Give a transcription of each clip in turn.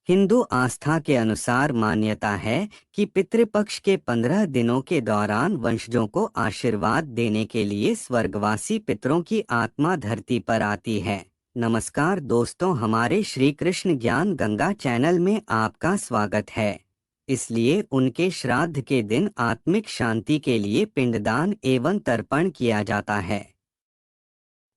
हिंदू आस्था के अनुसार मान्यता है कि पितृपक्ष के 15 दिनों के दौरान वंशजों को आशीर्वाद देने के लिए स्वर्गवासी पितरों की आत्मा धरती पर आती है। नमस्कार दोस्तों, हमारे श्री कृष्ण ज्ञान गंगा चैनल में आपका स्वागत है। इसलिए उनके श्राद्ध के दिन आत्मिक शांति के लिए पिंडदान एवं तर्पण किया जाता है।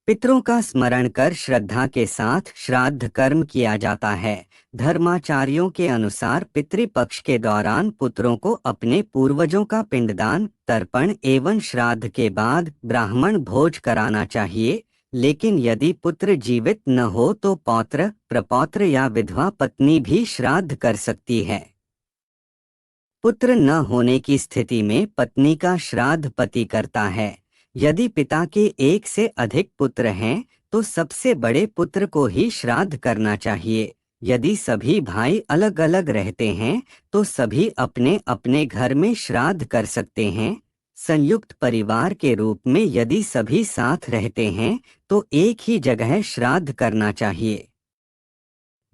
पितरों का स्मरण कर श्रद्धा के साथ श्राद्ध कर्म किया जाता है। धर्माचार्यों के अनुसार पितृपक्ष के दौरान पुत्रों को अपने पूर्वजों का पिंडदान, तर्पण एवं श्राद्ध के बाद ब्राह्मण भोज कराना चाहिए। लेकिन यदि पुत्र जीवित न हो तो पौत्र, प्रपौत्र या विधवा पत्नी भी श्राद्ध कर सकती है। पुत्र न होने की स्थिति में पत्नी का श्राद्ध पति करता है। यदि पिता के एक से अधिक पुत्र हैं तो सबसे बड़े पुत्र को ही श्राद्ध करना चाहिए। यदि सभी भाई अलग अलग रहते हैं तो सभी अपने अपने घर में श्राद्ध कर सकते हैं। संयुक्त परिवार के रूप में यदि सभी साथ रहते हैं तो एक ही जगह श्राद्ध करना चाहिए।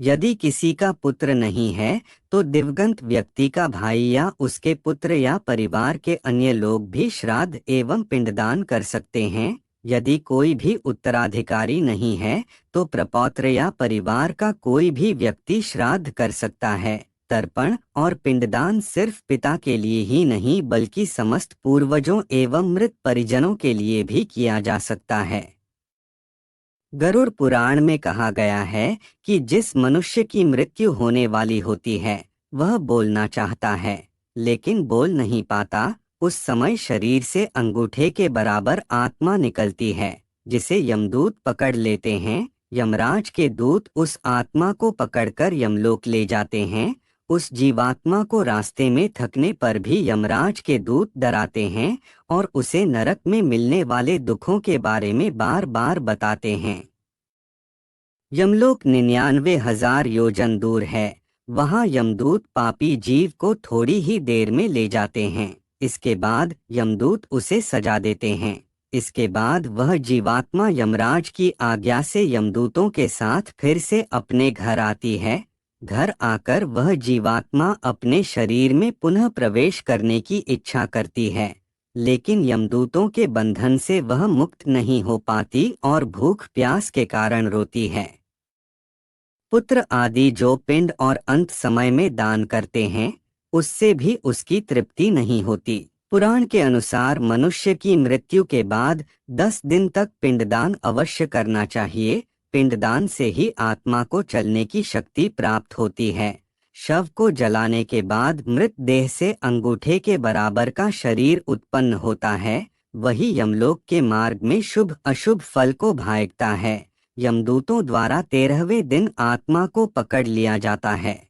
यदि किसी का पुत्र नहीं है तो दिवंगत व्यक्ति का भाई या उसके पुत्र या परिवार के अन्य लोग भी श्राद्ध एवं पिंडदान कर सकते हैं। यदि कोई भी उत्तराधिकारी नहीं है तो प्रपौत्र या परिवार का कोई भी व्यक्ति श्राद्ध कर सकता है। तर्पण और पिंडदान सिर्फ पिता के लिए ही नहीं बल्कि समस्त पूर्वजों एवं मृत परिजनों के लिए भी किया जा सकता है। गरुड़ पुराण में कहा गया है कि जिस मनुष्य की मृत्यु होने वाली होती है वह बोलना चाहता है लेकिन बोल नहीं पाता, उस समय शरीर से अंगूठे के बराबर आत्मा निकलती है जिसे यमदूत पकड़ लेते हैं। यमराज के दूत उस आत्मा को पकड़कर यमलोक ले जाते हैं। उस जीवात्मा को रास्ते में थकने पर भी यमराज के दूत डराते हैं और उसे नरक में मिलने वाले दुखों के बारे में बार बार बताते हैं। यमलोक 99,000 योजन दूर है। वहां यमदूत पापी जीव को थोड़ी ही देर में ले जाते हैं। इसके बाद यमदूत उसे सजा देते हैं। इसके बाद वह जीवात्मा यमराज की आज्ञा से यमदूतों के साथ फिर से अपने घर आती है। घर आकर वह जीवात्मा अपने शरीर में पुनः प्रवेश करने की इच्छा करती है, लेकिन यमदूतों के बंधन से वह मुक्त नहीं हो पाती और भूख प्यास के कारण रोती है। पुत्र आदि जो पिंड और अंत समय में दान करते हैं उससे भी उसकी तृप्ति नहीं होती। पुराण के अनुसार मनुष्य की मृत्यु के बाद 10 दिन तक पिंडदान अवश्य करना चाहिए। पिंडदान से ही आत्मा को चलने की शक्ति प्राप्त होती है। शव को जलाने के बाद मृत देह से अंगूठे के बराबर का शरीर उत्पन्न होता है। वही यमलोक के मार्ग में शुभ अशुभ फल को भागता है। यमदूतों द्वारा 13वें दिन आत्मा को पकड़ लिया जाता है।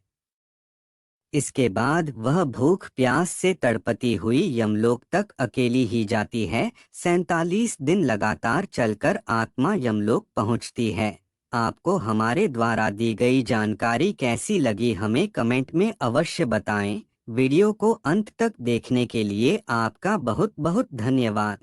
इसके बाद वह भूख प्यास से तड़पती हुई यमलोक तक अकेली ही जाती है। 47 दिन लगातार चलकर आत्मा यमलोक पहुंचती है। आपको हमारे द्वारा दी गई जानकारी कैसी लगी हमें कमेंट में अवश्य बताएं। वीडियो को अंत तक देखने के लिए आपका बहुत बहुत धन्यवाद।